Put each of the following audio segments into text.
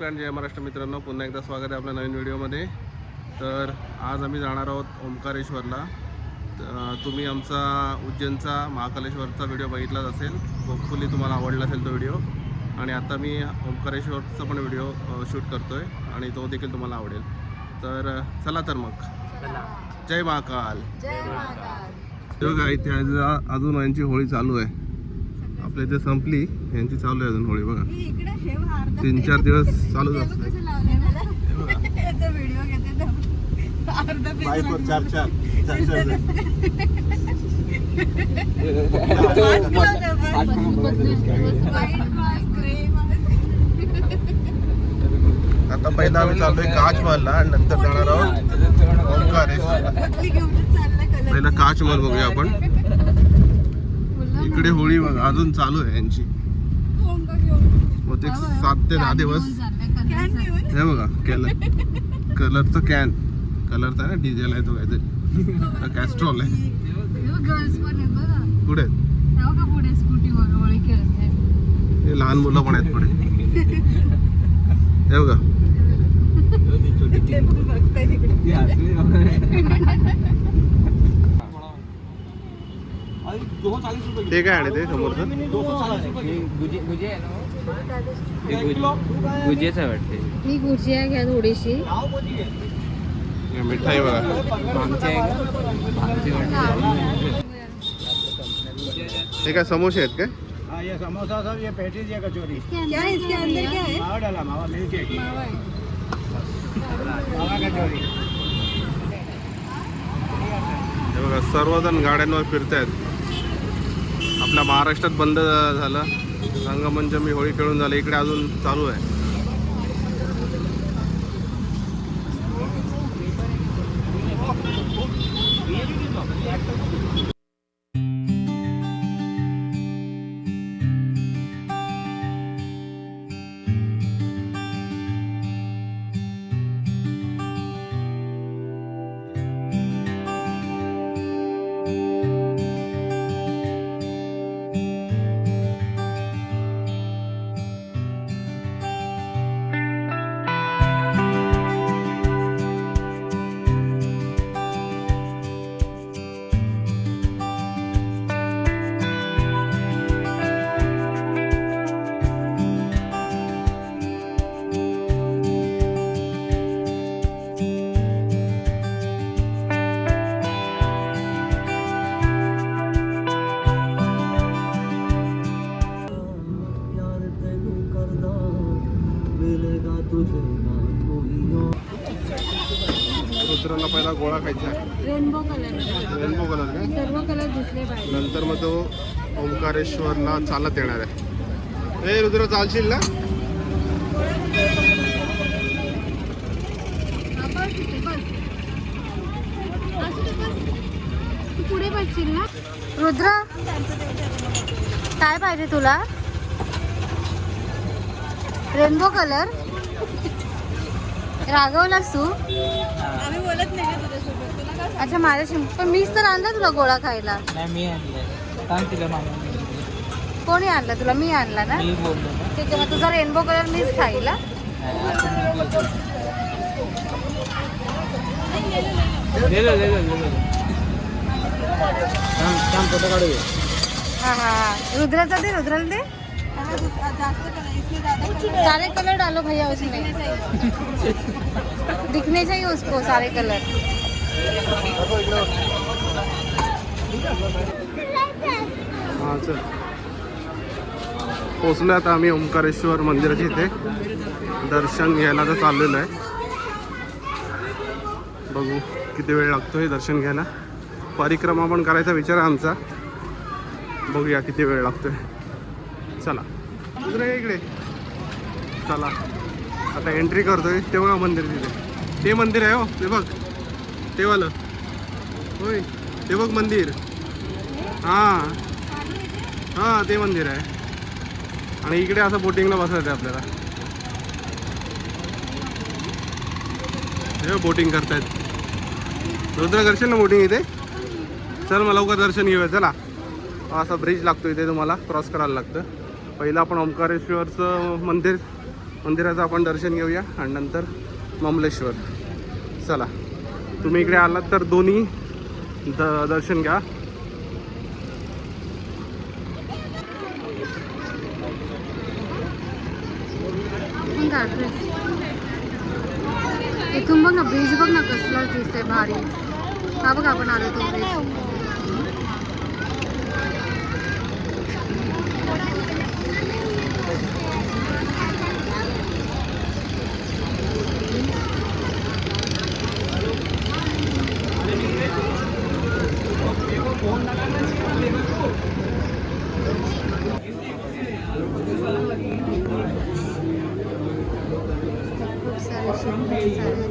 नमस्कार जय महाराष्ट्र मित्रांनो, पुन्हा एकदा स्वागत आहे आपल्या नवीन व्हिडिओमध्ये. तर आज आम्ही जाणार आहोत ओंकारेश्वरला. तुम्ही आमचा उज्जैनचा महाकालेश्वरचा व्हिडिओ बघितलाच असेल. होपफुली तुम्हाला आवडला असेल तो व्हिडिओ. आणि आता मी ओंकारेश्वरचा पण व्हिडिओ शूट करतो आहे आणि तो देखील तुम्हाला आवडेल. तर चला तर मग जय महाकाल. बघा इथे अजून यांची होळी चालू आहे. आपल्या इथे संपली, यांची चालू आहे अजून होळी. बघा 3-4 दिवस चालूच असते. आता पहिला आम्ही चाललोय काचमहलला आणि नंतर जाणार आहोत ओंकारेश्वरला. पहिला काचमहल बघूया आपण. इकडे होळी बघा अजून चालू आहे यांची. बहुतेक 7 ते 10 दिवस. हे बघा कलरचं कॅन. कलरचा ना डिझेल आहे तो काहीतरी. कॅस्ट्रॉल आहे. पुढे हे लहान मुलं पण आहेत पुढे. हे बघा ते काय आहे ते समोरचं? गुजियाच वाटते. ही गुजिया घ्या थोडीशी. मिठाई बघा. हे काय समोसे आहेत काय? हाँ ये समोसा सब, ये पैटीज, ये कचौरी। क्या है इसके अंदर? क्या है? मावा डाला, मावा मिल्क केक, मावा है. मावा कचौरी। हे बघा सर्वजण गाड्यांवर फिरतायत. आपल्या महाराष्ट्रात बंद झालं रंगमंचमी, होळी खेळून झालं. इकडे अजून चालू आहे. रुद्राला पहिला गोळा खायचा. Rainbow colour. रेनबो कलर काय? सर्व कलर दिसले पाहिजे. नंतर मग तो ओंकारेश्वरला चालत येणार आहे. हे रुद्र चालशील ना? तू पुढे बसशील ना? रुद्र काय पाहिजे तुला? Rainbow colour. रागवलास तू? आम्ही बोलत नाही का तुझ्यासोबत? तुला काय अच्छा माझ्याशी पण मीच तर आणला तुला गोळा खायला. नाही मी आणलं. सांग तिला मामा. कोणी आणला तुला? मी आणला ना. मी बोललो ना. ठीक आहे मग तुझा रेनबो कलर मीच खाईला. फोटो काढूया. हाँ हाँ रुद्राचा दे. रुद्राला दे. जास्त कलर इसमें ज्यादा सारे कलर डालो भैया उसमें. दिखने चाहिए उसको सारे कलर. हां चल. पोचलो आता आम्ही ओंकारेश्वर मंदिराच्या इथे. दर्शन घ्यायला तर चाललेलं आहे. बघू किती वेळ लागतोय दर्शन घ्यायला. परिक्रमा पण करायचा विचार आहे आमचा. बघूया किती वेळ लागतोय. चला इकडे चला. आता एंट्री करतोय. ते बघा मंदिर तिथे. ते मंदिर आहे हो. ते बघ ते वालं. होय ते बघ मंदिर. हां हां ते मंदिर आहे. आणि इकडे असं बोटिंगला बसायचं आहे आपल्याला. हे बोटिंग करतायत. रुद्र करशील ना बोटिंग इथे? चल मग लवकर दर्शन घेऊया. चला. असा ब्रिज लागतो इथे, तुम्हाला क्रॉस करायला लागतं. पहिलं आपण ओंकारेश्वरचं मंदिर मंदिराचं आपण दर्शन घेऊया आणि नंतर ममलेश्वर. चला, तुम्ही इकडे आलात तर दोन्ही दर्शन घ्या. इथून बघ ना, ब्रिज बघ ना कसला दिसतंय भारी. हा बघ आपण आलो तो ब्रिज. खूप सारे शिंपले सारे.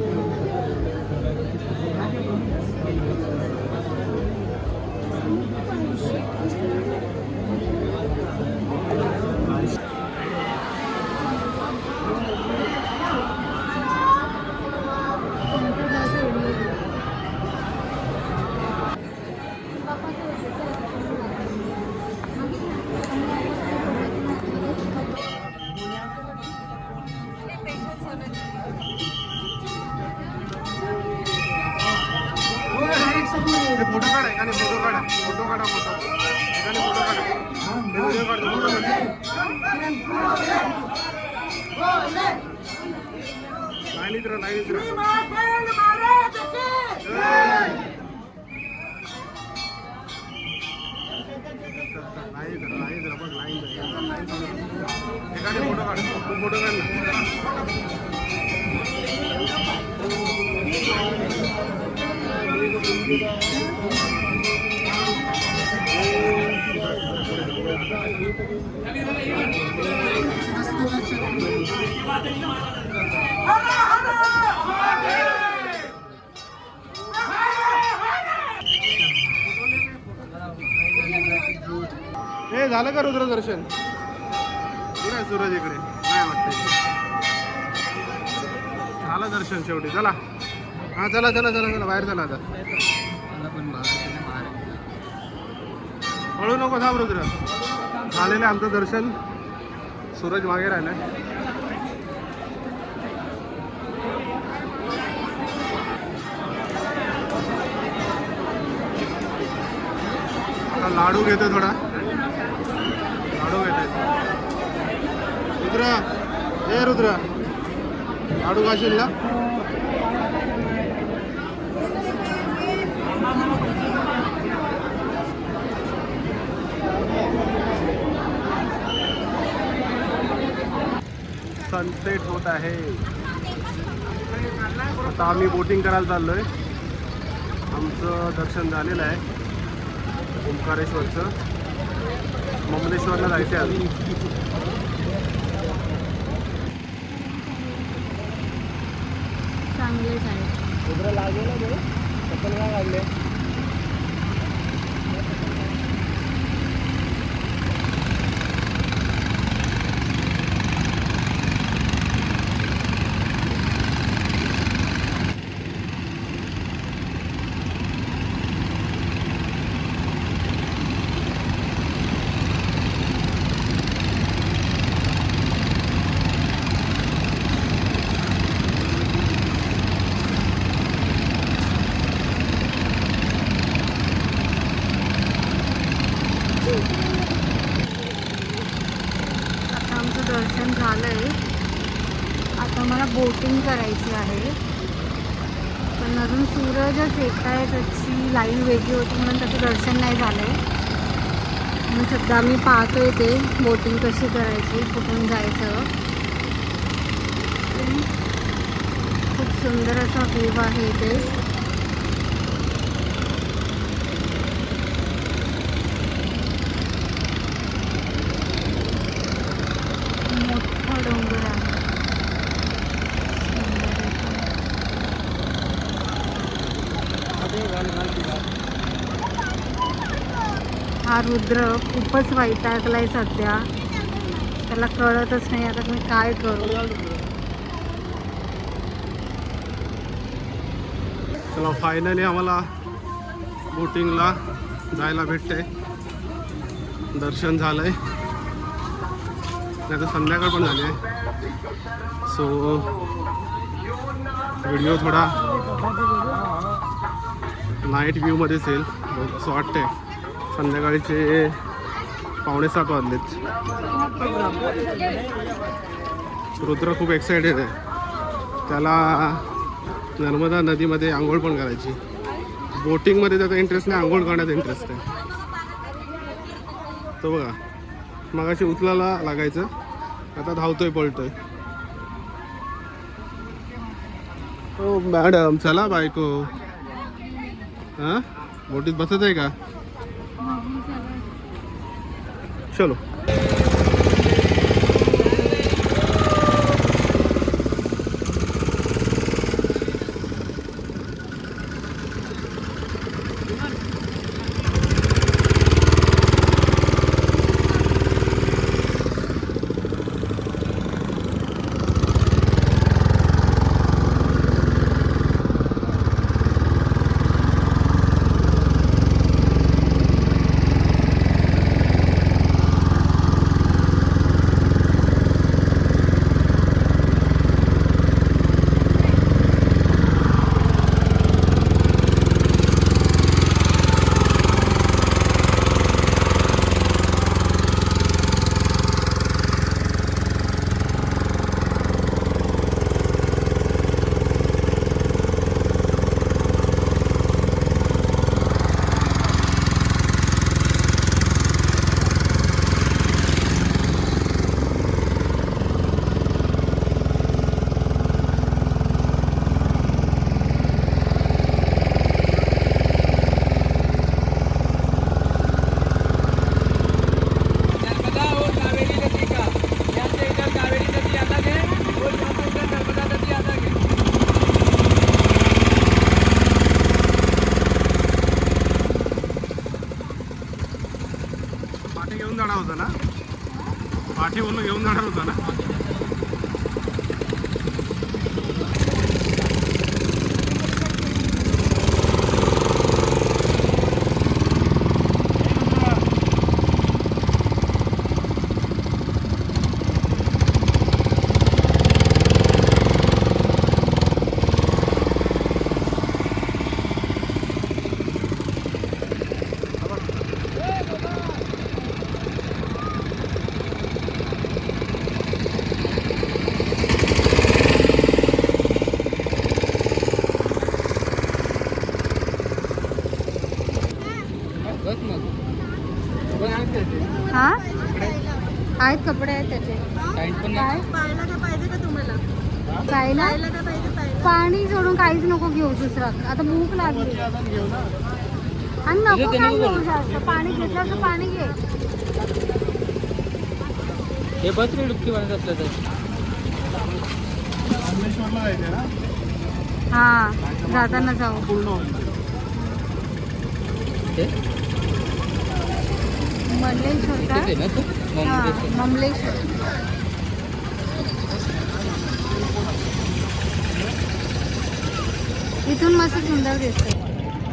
फोटो काढा एकाने, फोटो काढा, फोटो काढा, फोटो एकाने, फोटो काढा, व्हिडिओ काढतो, फोटो काढा. लाईनीत राहा, लाईनीत राहा. लाईनीत राहा, बघ लाईन एकाने फोटो काढ, तू फोटो काढ ना. हे झालं का रुद्र दर्शन? कुठे आहे सूरज? इकडे नाही वाटतं. झालं दर्शन शेवटी. चला, हां चला चला चला चला, बाहेर चला आता. पळू नको, थांब रुद्र. झालेलं आमचं दर्शन. सूरज मागे राहिलाय. आता लाडू घेतो थोडा. लाडू घेतो. रुद्र, ए रुद्र, लाडू खाशील ना? सनसेट होत आहे. आता आम्ही बोटिंग करायला चाललोय. आमचं दर्शन झालेलं आहे ओंकारेश्वरचं. ममलेश्वरला जायचं आहे अजून. चांगलेच आहे. कुठं लागेल ना ते चप्पल काय लागले? आता आमचं दर्शन झालंय. आता मला बोटिंग करायची आहे, पण अजून सूरजच येत आहे. त्याची लाईन वेगळी होती म्हणून त्याचं दर्शन नाही झालंय. म्हणून सध्या मी पाहतोय ते बोटिंग कशी करायची, कुठून जायचं. खूप सुंदर असा व्ह्यू आहे इथे. मोठा डोंगर आहे. हा रुद्र खूपच वैतागलाय सध्या. त्याला कळतच नाही आता मी काय करू. चला, फायनली आम्हाला बोटिंगला जायला भेटतंय. दर्शन झालंय. नाही तर संध्याकाळ पण झाली आहे. सो व्हिडिओ थोडा नाईट व्ह्यूमध्येच येईल असं वाटतंय. संध्याकाळचे 6:45 वाजलेत. रुद्र खूप एक्सायटेड आहे. त्याला नर्मदा नदीमध्ये आंघोळ पण करायची. बोटिंगमध्ये त्याचा इंटरेस्ट नाही, आंघोळ करण्याचा इंटरेस्ट आहे. तो बघा मगाशी उचलायला लागायचं, आता धावतोय पळतोय. हो मॅडम चला बायको. हां बोटीत बसत आहे का? चलो. घेऊन जाणार होता ना, पाठीवरून घेऊन जाणार होता ना. हा आहेत कपडे आहेत त्याचे. काय पाहायला काय पाहिजे का तुम्हाला? काय ना पाहायला काय पाहिजे? पाहायला पाणी सोडून काहीच नको घेऊ दुसरं. आता भूक लागली आणि नको काय घेऊ जास्त. पाणी घेतलं असं पाणी घे. हे बस रे डुबकी बनत असलं तर. हा जाताना जाऊ. ममलेश्वर का? तिथे ना तू हा ममलेश्वर. इथून मस्त सुंदर दिसते.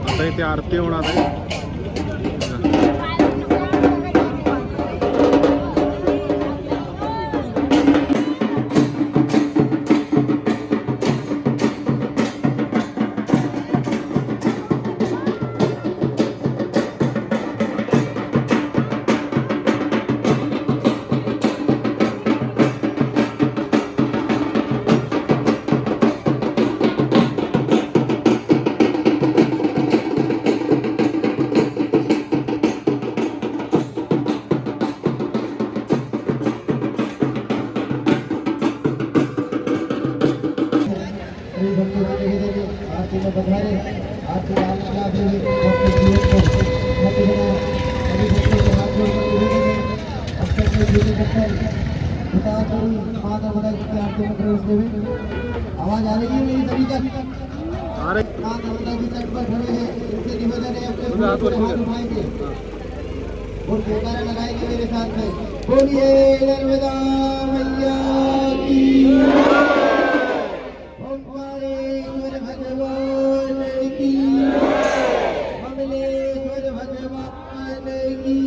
आता इथे आरती होणार आहे. आवाज आ रही है मेरी सभी तक? मां नर्मदा जी तट पर खड़े हैं, इनसे निवेदन है अपने हाथ उठाएंगे और जयकारा लगाएंगे मेरे साथ में। बोलिए नर्मदा मैया की ओंकारेश्वर भगवान की, ममलेश्वर भगवान की।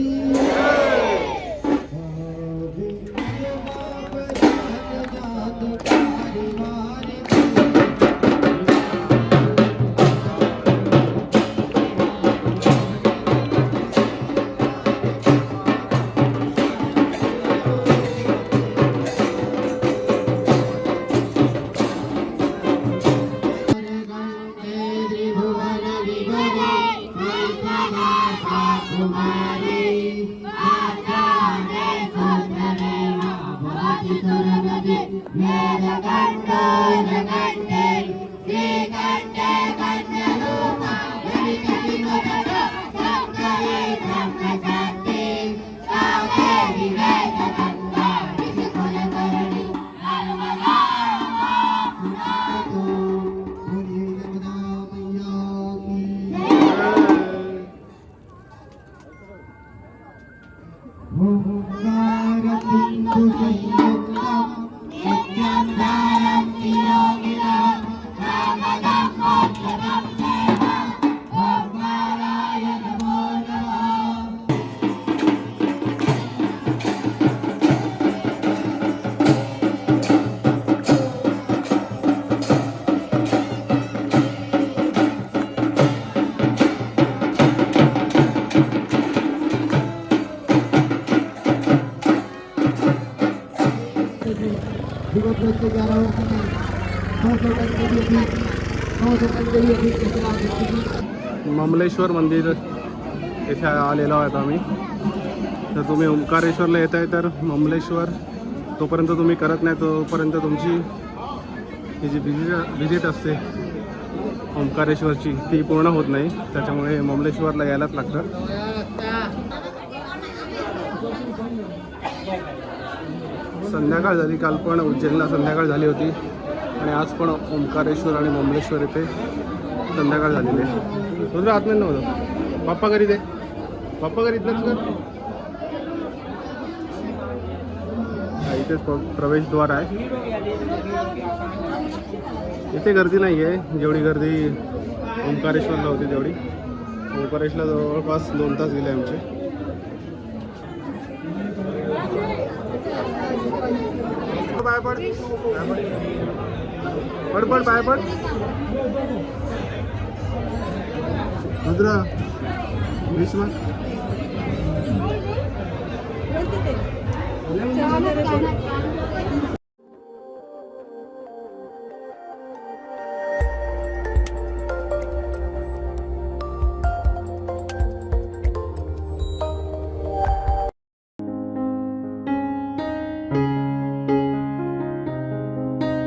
ममलेश्वर मंदिर येथे आलेलो आहोत आम्ही. तर तुम्ही ओंकारेश्वरला येत आहे तर ममलेश्वर तोपर्यंत तुम्ही करत नाही तोपर्यंत तुमची ही जी व्हिजिट असते ओंकारेश्वरची ती पूर्ण होत नाही. त्याच्यामुळे ममलेश्वरला यायलाच लागतं. संध्याकाळ झाली, काल पण उज्जैनला संध्याकाळ झाली होती आणि आज पण ओंकारेश्वर आणि ममलेश्वर येथे संध्याकाळ झालेली आहे. तुझं आतमध्ये नव्हतं, पप्पा घरी दे, पप्पा घरी इथलंच कर. इथेच प्रवेशद्वार आहे. इथे गर्दी नाही आहे जेवढी गर्दी ओंकारेश्वरला होती तेवढी. ओंकारेश्वरला जवळपास 2 तास गेले आमचे. पाय पड, पड पड पाय पड. रुद्रा विश्व चहा